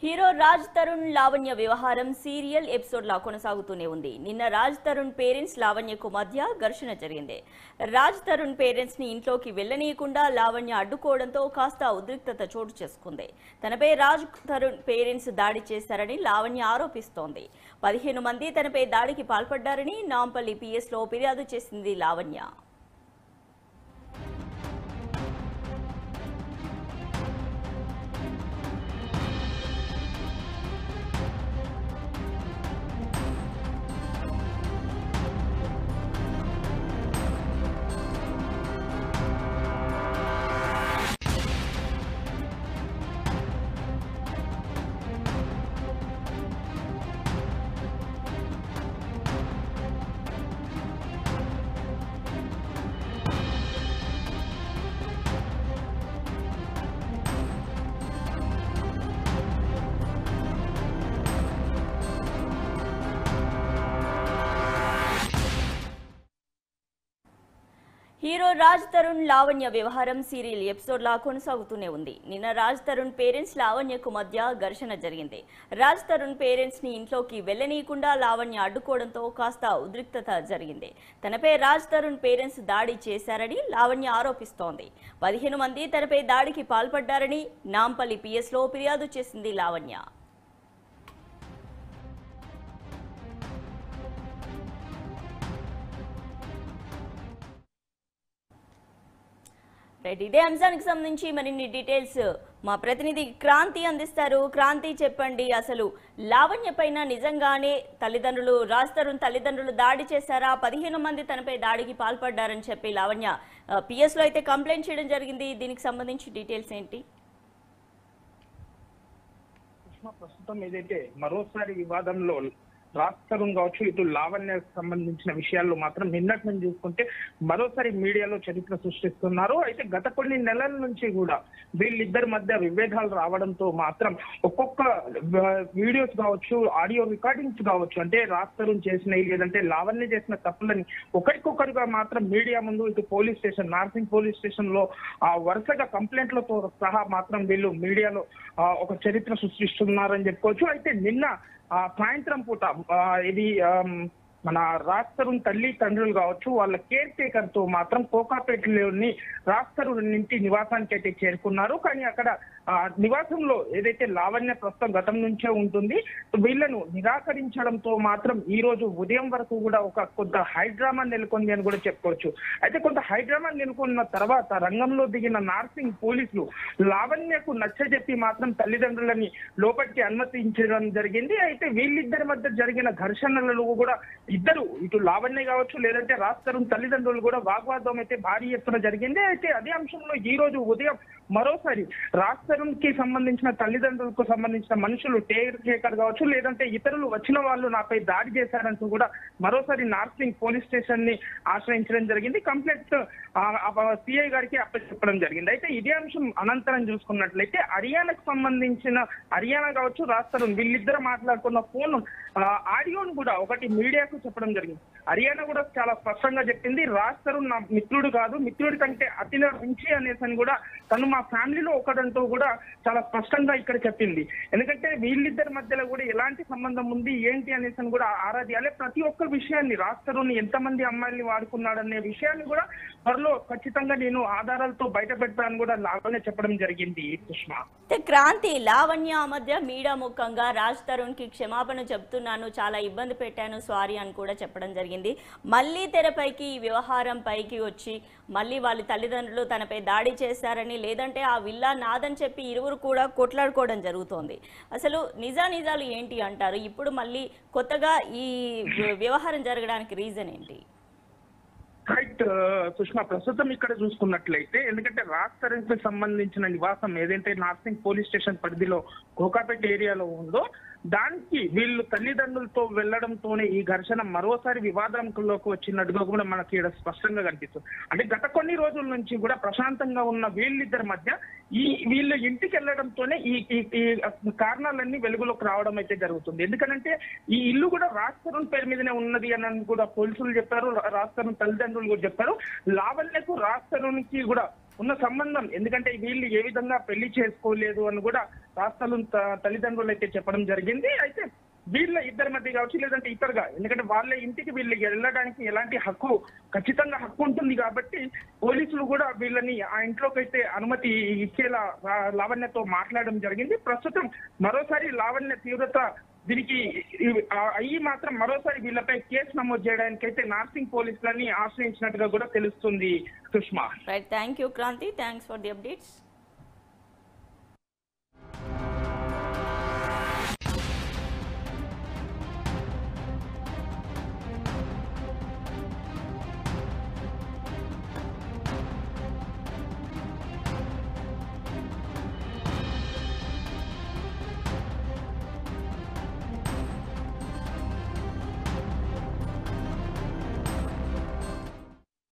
Hero Raj Tarun Lavanya వ్యవహారం serial episode లా కొనసాగుతూనే ఉంది. నిన్న రాజ్ తరుణ్ పేరెంట్స్ లావణ్యకు మధ్య ఘర్షణ జరిగింది. రాజ్ తరుణ్ పేరెంట్స్ ని ఇంట్లోకి వెళ్లనీయకుండా లావణ్య అడ్డుకోవడంతో కాస్త ఉద్రిక్తత చోటు చేసుకుంది. తనపై రాజ్ తరుణ్ పేరెంట్స్ దాడి చేశారని లావణ్య ఆరోపిస్తోంది. 15 మంది తనపై దాడికి పాల్పడ్డారని నాంపల్లి పిఎస్ లో ఫిర్యాదు చేసింది లావణ్య. హీరో రాజ్ తరుణ్ లావణ్య వ్యవహారం సీరియల్ ఎపిసోడ్ లా కొనసాగుతూనే ఉంది. నిన్న రాజ్ తరుణ్ పేరెంట్స్ లావణ్యకు మధ్య ఘర్షణ జరిగింది. రాజ్ తరుణ్ పేరెంట్స్ ని ఇంట్లోకి వెళ్లనీయకుండా లావణ్య అడ్డుకోవడంతో కాస్త ఉద్రిక్తత జరిగింది. తనపై రాజ్ తరుణ్ పేరెంట్స్ దాడి చేశారని లావణ్య ఆరోపిస్తోంది. 15 మంది తనపై దాడికి పాల్పడ్డారని నాంపల్లి పిఎస్ లో ఫిర్యాదు చేసింది లావణ్య. ఇదే అంశానికి సంబంధించి మరిన్ని డీటెయిల్స్ మా ప్రతినిధి క్రాంతి అందిస్తారు. క్రాంతి, చెప్పండి, అసలు లావణ్య పైన నిజంగానే రాజ్ తరుణ్ తల్లిదండ్రులు దాడి చేశారా? 15 మంది తనపై దాడికి పాల్పడ్డారని చెప్పి లావణ్య పిఎస్ లో అయితే కంప్లైంట్ చేయడం జరిగింది. దీనికి సంబంధించి డీటెయిల్స్ ఏంటి? ప్రస్తుతం ఏదైతే మరోసారి వివాదంలో రాజ్ తరుణ్ కావచ్చు, ఇటు లావణ్యకు సంబంధించిన విషయాల్లో మాత్రం నిన్నటి నుంచి చూసుకుంటే మరోసారి మీడియాలో చరిత్ర సృష్టిస్తున్నారు. అయితే గత కొన్ని నెలల నుంచి కూడా వీళ్ళిద్దరి మధ్య విభేదాలు రావడంతో మాత్రం ఒక్కొక్క వీడియోస్ కావచ్చు, ఆడియో రికార్డింగ్స్ కావచ్చు, అంటే రాజ్ తరుణ్ చేసినవి లేదంటే లావణ్య చేసిన తప్పులని ఒకరికొకరుగా మాత్రం మీడియా ముందు ఇటు police station, Narsing police station లో వరుసగా కంప్లైంట్లతో సహా మాత్రం వీళ్ళు మీడియాలో ఒక చరిత్ర సృష్టిస్తున్నారని చెప్పుకోవచ్చు. అయితే నిన్న సాయంత్రం పూట ఇది మన రాజ్ తరుణ్ తల్లి తండ్రులు కావచ్చు, వాళ్ళ కేర్ టేకర్ తో మాత్రం కోకాపేటలోని రాజ్ తరుణ్ ఇంటి నివాసానికి అయితే చేరుకున్నారు. కానీ అక్కడ నివాసంలో ఏదైతే లావణ్య ప్రస్తుతం గతం నుంచే ఉంటుంది, వీళ్ళను నిరాకరించడంతో మాత్రం ఈ రోజు ఉదయం వరకు కూడా కొంత హైడ్రామా నెలకొంది అని కూడా చెప్పుకోవచ్చు. అయితే కొంత హైడ్రామా నెలకొన్న తర్వాత రంగంలో దిగిన నార్సింగ్ పోలీసులు లావణ్యకు నచ్చజెప్పి మాత్రం తల్లిదండ్రులని లోపలికి అనుమతించడం జరిగింది. అయితే వీళ్ళిద్దరి మధ్య జరిగిన ఘర్షణలలో కూడా ఇద్దరు, ఇటు లావణ్య కావచ్చు లేదంటే రాజ్ తరుణ్ తల్లిదండ్రులు కూడా వాగ్వాదం అయితే భారీ ఎత్తున జరిగింది. అయితే అదే అంశంలో ఈ రోజు ఉదయం మరోసారి రాజ్ తరుణ్ కి సంబంధించిన తల్లిదండ్రులకు సంబంధించిన మనుషులు టేకర్ కావచ్చు లేదంటే ఇతరులు వచ్చిన వాళ్ళు నాపై దాడి చేశారంటూ కూడా మరోసారి నార్సింగ్ పోలీస్ స్టేషన్ ని ఆశ్రయించడం జరిగింది. కంప్లైంట్ సిఐ గారికి అప్పచెప్పడం జరిగింది. అయితే ఇదే అంశం అనంతరం చూసుకున్నట్లయితే హర్యానాకు సంబంధించిన హర్యానా కావచ్చు, రాజ్ తరుణ్ వీళ్ళిద్దరు మాట్లాడుకున్న ఫోన్ ఆడియోను కూడా ఒకటి మీడియాకు చెప్పడం జరిగింది. హర్యానా కూడా చాలా స్పష్టంగా చెప్పింది, రాజ్ తరుణ్ నా మిత్రుడు కాదు, మిత్రుడి కంటే అతిన మించి అనేసి కూడా తను మా ఫ్యామిలీలో ఒకడంటూ కూడా చాలా స్పష్టంగా ఇక్కడ చెప్పింది. ఎందుకంటే వీళ్ళిద్దరి మధ్యలో కూడా ఎలాంటి సంబంధం ఉంది ఏంటి అనేసి కూడా ఆరా తీయాలి. ప్రతి ఒక్క విషయాన్ని రాజ్ తరుణ్ ఎంతమంది అమ్మాయిల్ని వాడుకున్నాడనే విషయాన్ని కూడా త్వరలో ఖచ్చితంగా నేను ఆధారాలతో బయట పెడతానని కూడా లావణ్య చెప్పడం జరిగింది. సుష్మా, క్రాంతి, లావణ్య మధ్య మీడియా ముఖంగా రాజ్ తరుణ్ కి క్షమాపణ చెప్తున్నాను, చాలా ఇబ్బంది పెట్టాను, సారీ అని కూడా చెప్పడం జరిగింది. మళ్ళీ తెరపైకి ఈ వ్యవహారం పైకి వచ్చి మళ్ళీ వాళ్ళ తల్లిదండ్రులు తనపై దాడి చేశారని లేదంటే ఆ విల్లా నాదని చెప్పి ఇరువురు కూడా కొట్లాడుకోవడం జరుగుతోంది. అసలు నిజాలు ఏంటి అంటారు? ఇప్పుడు మళ్ళీ కొత్తగా ఈ వ్యవహారం జరగడానికి రీజన్ ఏంటి? రైట్ సుష్మా, ప్రస్తుతం ఇక్కడ చూసుకున్నట్లయితే ఎందుకంటే రాజ్ తరుణ్ కి సంబంధించిన నివాసం ఏదైతే నార్సింగ్ పోలీస్ స్టేషన్ పరిధిలో కోకాపేట ఏరియాలో ఉందో దానికి వీళ్ళు తల్లిదండ్రులతో వెళ్లడంతోనే ఈ ఘర్షణ మరోసారి వివాదంలోకి వచ్చినట్టుగా కూడా మనకి ఇక్కడ స్పష్టంగా కనిపిస్తుంది. అంటే గత కొన్ని రోజుల నుంచి కూడా ప్రశాంతంగా ఉన్న వీళ్ళిద్దరి మధ్య వీళ్ళు ఇంటికి వెళ్లడంతోనే ఈ కారణాలన్నీ వెలుగులోకి రావడం అయితే జరుగుతుంది. ఎందుకంటే ఈ ఇల్లు కూడా రాజ్ తరుణ్ పేరు మీదనే ఉన్నది అని కూడా పోలీసులు చెప్పారు, రాజ్ తరుణ్ తల్లిదండ్రులు కూడా చెప్పారు. లావణ్యకు రాజ్ తరుణ్కి కూడా ఉన్న సంబంధం, ఎందుకంటే వీళ్ళు ఏ విధంగా పెళ్లి చేసుకోలేదు అని కూడా రాజ్ తల్లిదండ్రులు అయితే చెప్పడం జరిగింది. అయితే వీళ్ళ ఇద్దరి మధ్య కావచ్చు, లేదంటే ఇతరుగా, ఎందుకంటే వాళ్ళ ఇంటికి వీళ్ళు వెళ్ళడానికి ఎలాంటి హక్కు, ఖచ్చితంగా హక్కు ఉంటుంది కాబట్టి పోలీసులు కూడా వీళ్ళని ఆ ఇంట్లోకి అయితే అనుమతి ఇచ్చేలా లావణ్యతో మాట్లాడడం జరిగింది. ప్రస్తుతం మరోసారి లావణ్య తీవ్రత దీనికి అయ్యి మాత్రం మరోసారి వీళ్ళపై కేసు నమోదు చేయడానికి అయితే నార్సింగ్ పోలీసులని ఆశ్రయించినట్టుగా కూడా తెలుస్తుంది. Sushma. Right, thank you Kranti, thanks for the updates.